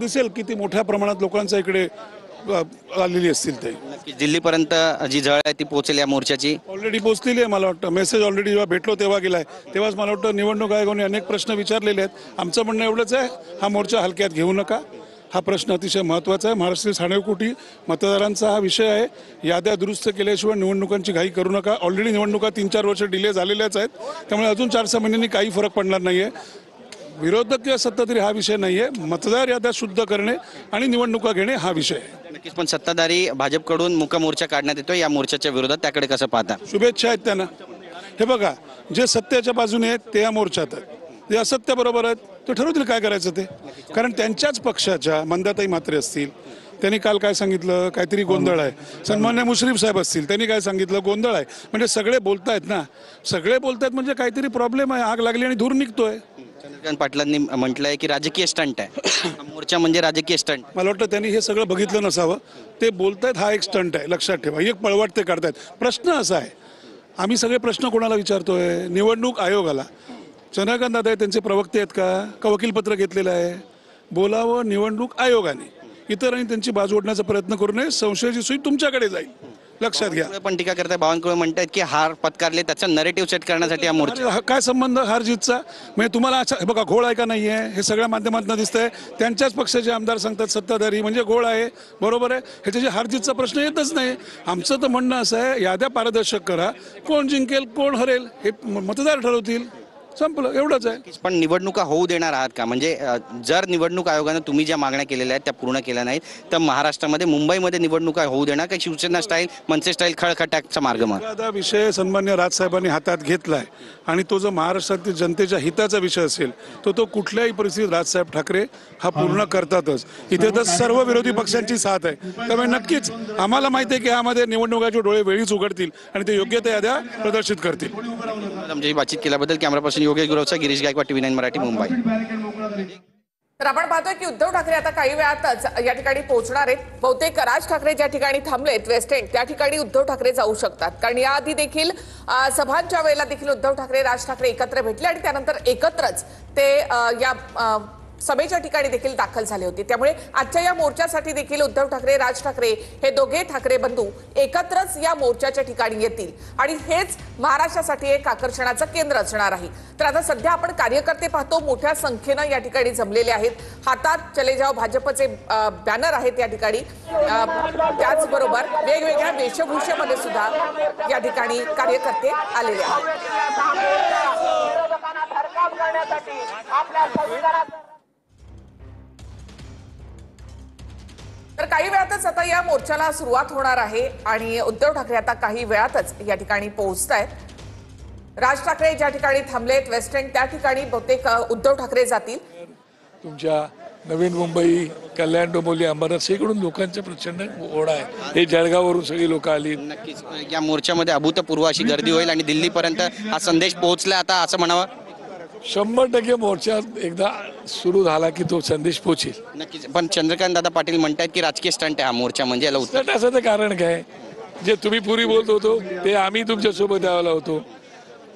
दिसेल किती मोठ्या प्रमाणात लोकांचा इकडे आलेली असतील ते. नक्कीच दिल्लीपर्यंत जी झळ आहे ती पोहोचेल या मोर्चाची. ऑलरेडी पोहोचलेली आहे. मला वाटतं मेसेज ऑलरेडी जेव्हा भेटलो तेव्हा गेलाय. तेव्हाच मला वाटतं निवडणूक आयोगाने अनेक प्रश्न विचारलेले आहेत. आमचं म्हणणं एवढंच आहे, हा मोर्चा हलक्यात घेऊ नका. हा प्रश्न अतिशय महत्त्वाचा आहे. महाराष्ट्रातील 96 कोटी मतदारांचा हा विषय आहे. याद्या दुरुस्त केल्याशिवाय निवडणुकांची घाई करू नका. ऑलरेडी निवडणुका 3-4 वर्ष डिले झालेल्याच आहेत. त्यामुळे अजून 4-6 महिन्यांनी काही फरक पडणार नाही आहे. विरोधक किंवा सत्ताधारी हा विषय नाही आहे. मतदार याद्या शुद्ध करणे आणि निवडणुका घेणे हा विषय आहे. नक्कीच, पण सत्ताधारी भाजपकडून मुका मोर्चा काढण्यात येतो या मोर्चाच्या विरोधात, त्याकडे कसं पाहता? शुभेच्छा आहेत त्यांना. हे बघा, जे सत्याच्या बाजूने आहेत ते या मोर्चात आहेत, जे असत्याबरोबर आहेत ते ठरवतील काय करायचं ते. कारण त्यांच्याच पक्षाच्या मंदाताई म्हात्रे असतील, त्यांनी काल काय सांगितलं, काहीतरी गोंधळ आहे. सन्मान्य मुश्रीफ साहेब असतील, त्यांनी काय सांगितलं, गोंधळ आहे. म्हणजे सगळे बोलतायत ना, सगळे बोलतायत म्हणजे काहीतरी प्रॉब्लेम आहे, आग लागली आणि धूर निघतोय. चंद्रकांत पाटलांनी म्हटलंय की राजकीय स्टंट आहे हा मोर्चा, म्हणजे राजकीय स्टंट. मला वाटतं त्यांनी हे सगळं बघितलं नसावं. ते बोलतायत हा एक स्टंट आहे, लक्षात ठेवा. एक पळवाट ते काढतायत. प्रश्न असा आहे, आम्ही सगळे प्रश्न कोणाला विचारतोय? निवडणूक आयोगाला. चंद्रकांत दादा त्यांचे प्रवक्ते आहेत का वकीलपत्र घेतलेलं आहे? बोलावं निवडणूक आयोगाने. इतरांनी त्यांची बाजू ओढण्याचा प्रयत्न करू नये. संशयाची सुई तुमच्याकडे जाईल, लक्षात घ्या. पण टीका करताय बावनकुळे म्हणतात की हार पत्कारले त्याचा नरेटिव्ह सेट करण्यासाठी हा मोर्चा. काय संबंध हार जीतचा? म्हणजे तुम्हाला बघा, घोळ आहे का नाही आहे हे सगळ्या माध्यमातून दिसतंय. त्यांच्याच पक्षाचे आमदार सांगतात सत्ताधारी म्हणजे घोळ आहे. बरोबर आहे, ह्याच्याशी हार जीतचा प्रश्न येतच नाही. आमचं तर म्हणणं असं आहे, याद्या पारदर्शक करा. कोण जिंकेल कोण हरेल हे मतदार ठरवतील. संपलं, एवढंच आहे. पण निवडणुका होऊ देणार आहात का? म्हणजे जर निवडणूक आयोगानं तुम्ही ज्या मागण्या केलेल्या आहेत त्या पूर्ण केल्या नाहीत तर महाराष्ट्रामध्ये मुंबईमध्ये निवडणुका होऊ देणार का? शिवसेना स्टाईल, मनसे स्टाईल खळखटाचा मार्ग मग एखादा विषय सन्मान्य राजसाहेबांनी हातात घेतलाय आणि तो जर महाराष्ट्रातील जनतेच्या हिताचा विषय असेल तर तो कुठल्याही परिस्थितीत राजसाहेब ठाकरे हा पूर्ण करतातच. इथे तर सर्व विरोधी पक्षांची साथ आहे. त्यामुळे नक्कीच आम्हाला माहिती आहे की यामध्ये निवडणुकाचे डोळे वेळीच उघडतील आणि ते योग्य त्या याद्या प्रदर्शित करतील. आमच्याशी बातचीत केल्याबद्दल कॅमेरापर्सन योगेश गुरवचा, गिरीश गायकवाड, TV9 मराठी, मुंबई. तर आपण पाहतोय की उद्धव ठाकरे आता काही वेळातच या ठिकाणी पोहोचणार आहेत. बहुतेक राज ठाकरे ज्या ठिकाणी थांबलेत वेस्ट एंड, त्या ठिकाणी उद्धव ठाकरे जाऊ शकतात. कारण याआधी देखील सभांच्या वेळेला देखील उद्धव ठाकरे राज ठाकरे एकत्र भेटले आणि त्यानंतर एकत्रच ते या सभेच्या ठिकाणी देखील दाखल झाले होते. त्यामुळे आजच्या या मोर्चासाठी देखील उद्धव ठाकरे राज ठाकरे हे दोघे ठाकरे बंधू एकत्रच या मोर्चाच्या ठिकाणी येतील आणि हेच महाराष्ट्रासाठी एक आकर्षणाचं केंद्र असणार आहे. तर आता सध्या आपण कार्यकर्ते पाहतो, मोठ्या संख्येनं या ठिकाणी जमलेले आहेत. हातात चले जाओ भाजपचे बॅनर आहेत या ठिकाणी. त्याचबरोबर वेगवेगळ्या वेशभूषेमध्ये सुद्धा या ठिकाणी कार्यकर्ते आलेले आहेत. तर काही वेळातच आता या मोर्चाला सुरुवात होणार आहे आणि उद्धव ठाकरे आता काही वेळातच या ठिकाणी पोहोचतायत. राज ठाकरे ज्या ठिकाणी थांबलेत वेस्ट एंड, त्या ठिकाणी बहुतेक उद्धव ठाकरे जातील. तुमच्या नवीन मुंबई, कल्याण, डोंबिवली, अंबरनाथ इकडून लोकांचा प्रचंड ओढा आहे. हे जळगाववरून सगळी लोक आली. नक्कीच या मोर्चामध्ये अभूतपूर्व अशी गर्दी होईल आणि दिल्लीपर्यंत हा संदेश पोहोचला आता असं म्हणावं. 100% मोर्चा एकदा सुरू झाला की तो संदेश पोहोचेल. नक्कीच, पण चंद्रकांत दादा पाटील म्हणतात की राजकीय स्टंट आहे हा मोर्चा, म्हणजे याला उत्तर असं तर कारण काय? जे तुम्ही पूर्वी बोलत होतो ते आम्ही तुमच्यासोबत द्यायला होतो.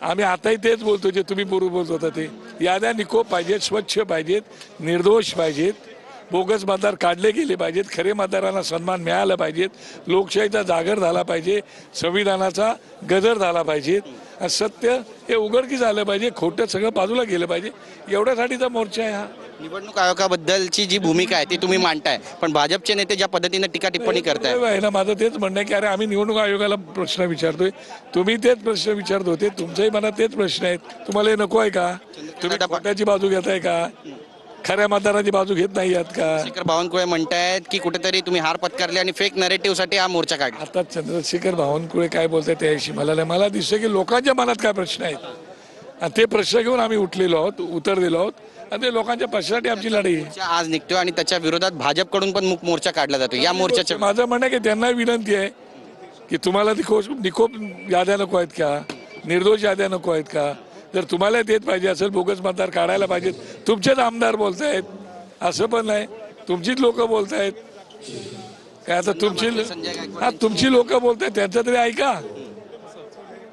आम्ही आताही तेच बोलतो जे तुम्ही पूर्वी बोलत होता ते. याद्या निकोप पाहिजेत, स्वच्छ पाहिजेत, निर्दोष पाहिजेत, बोगस मतदार काढले गेले पाहिजेत, खरे मतदारांना सन्मान मिळाला पाहिजेत, लोकशाहीचा जागर झाला पाहिजे, संविधानाचा गजर झाला पाहिजे, सत्य हे उघडकीस आलं पाहिजे, खोटं सगळं बाजूला गेलं पाहिजे. एवढ्यासाठीचा मोर्चा आहे हा. निवडणूक आयोगाबद्दलची जी भूमिका आहे ती तुम्ही मांडताय, पण भाजपचे नेते ज्या पद्धतीने टीका टिप्पणी करताय आहे ना, माझं तेच म्हणणं आहे की अरे आम्ही निवडणूक आयोगाला प्रश्न विचारतोय, तुम्ही तेच प्रश्न विचारत होते, तुमच्याही मनात तेच प्रश्न आहेत. तुम्हाला हे नको आहे का? तुम्ही खोट्याची बाजू घेताय का? खऱ्या मतदाराची बाजू घेत नाही आहात का? चंद्रशेखर बावनकुळे म्हणतायत की कुठेतरी तुम्ही हार पत्कारले आणि फेक नरेटिव्ह साठी हा मोर्चा काढला. आता चंद्रशेखर बावनकुळे काय बोलताय त्याशी मला दिसतं की लोकांच्या मनात काय प्रश्न आहेत आणि ते प्रश्न घेऊन आम्ही उठलेलो आहोत, उत्तर दिलो आहोत आणि ते लोकांच्या प्रश्नासाठी आमची लढाई आहे. आज निघतोय आणि त्याच्या विरोधात भाजपकडून पण मुक मोर्चा काढला जातो. या मोर्चाच्या माझं म्हणणं आहे की त्यांना विनंती आहे की तुम्हाला निकोप याद्या नको आहेत का? निर्दोष याद्या नको आहेत का? जर तुम्हाला देत पाहिजे असेल, बोगस मतदार काढायला पाहिजेत. तुमचेच आमदार बोलतायत, असं पण नाही, तुमचीच लोक बोलतायत काय? आता तुमची लोक बोलतायत, त्यांचं तरी ऐका.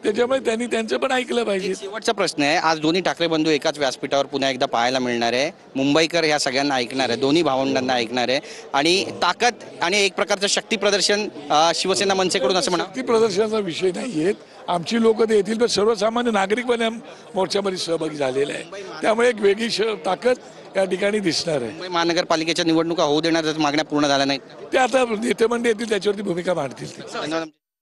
त्याच्यामुळे त्यांनी त्यांचं पण ऐकलं पाहिजे. शेवटचा प्रश्न आहे, आज दोन्ही ठाकरे बंधू एकाच व्यासपीठावर पुन्हा एकदा पाहायला मिळणार आहे. मुंबईकर ह्या सगळ्यांना ऐकणार आहे, दोन्ही भावंडांना ऐकणार आहे आणि ताकद आणि एक प्रकारचं शक्ती प्रदर्शन शिवसेना मनसेकडून असं म्हणा. शक्ती प्रदर्शनाचा विषय नाहीयेत. आमची लोक ते येतील, पण सर्वसामान्य नागरिक पण या मोर्चामध्ये सहभागी झालेले आहे. त्यामुळे एक वेगळी ताकद या ठिकाणी दिसणार आहे. मुंबई महानगरपालिकेच्या निवडणुका होऊ देणार, मागण्या पूर्ण झाल्या नाहीत. ते आता नेते मंडळी येतील, त्याच्यावरती भूमिका मांडतील ते. धन्यवाद.